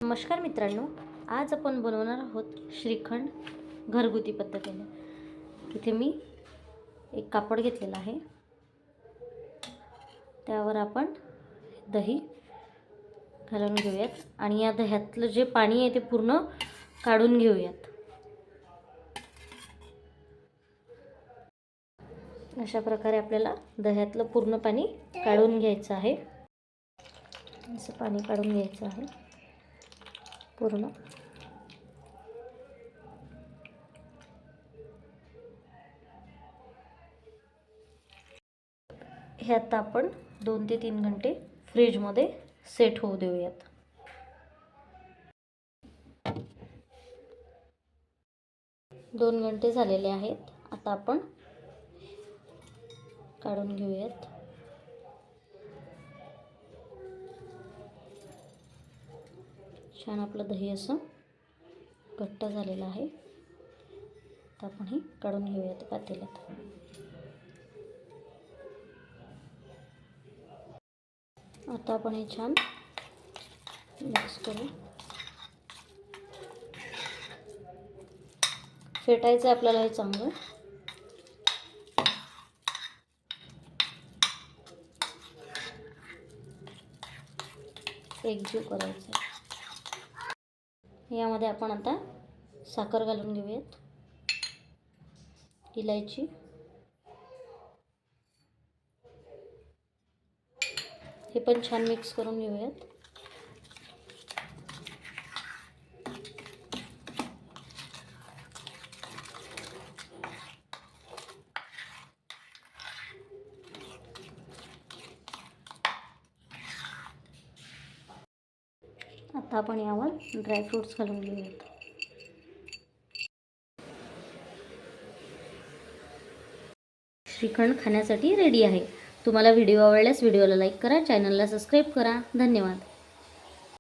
नमस्कार मित्रांनो, आज आपण बनवणार आहोत श्रीखंड घरगुती पद्धतीने। इथे मी एक कापड घेतलेला आहे, त्यावर आपण दही घालून घेऊयात आणि या दह्यातलं जे पाणी आहे ते पूर्ण काढून घेऊयात। अशा प्रकारे आपल्याला दह्यातलं पूर्ण पाणी काढून घ्यायचं आहे। असं पाणी काढून घ्यायचं आहे पूर्ण। हे आता आपण 2 ते 3 घंटे फ्रीजमध्ये सेट होऊ देऊयात। दोन घंटे झालेले आहेत, आता आपण काढून घेऊयात। छान आपलं दही असं घट्ट झालेलं आहे, तर आपण हे काढून घेऊयात पातेल्यात। आता आपण हे छान मिक्स करू। फेटायचं आपल्याला हे चांगलं। एकजीव करायचं। यामध्ये आपण आता साखर घालून घेऊयात, इलायची, हे पण छान मिक्स करून घेऊयात। आता आपण यावर ड्रायफ्रूट्स घालून घेऊयात। श्रीखंड खाण्यासाठी रेडी आहे। तुम्हाला व्हिडिओ आवडल्यास व्हिडिओला लाईक करा, चॅनलला सबस्क्राईब करा। धन्यवाद।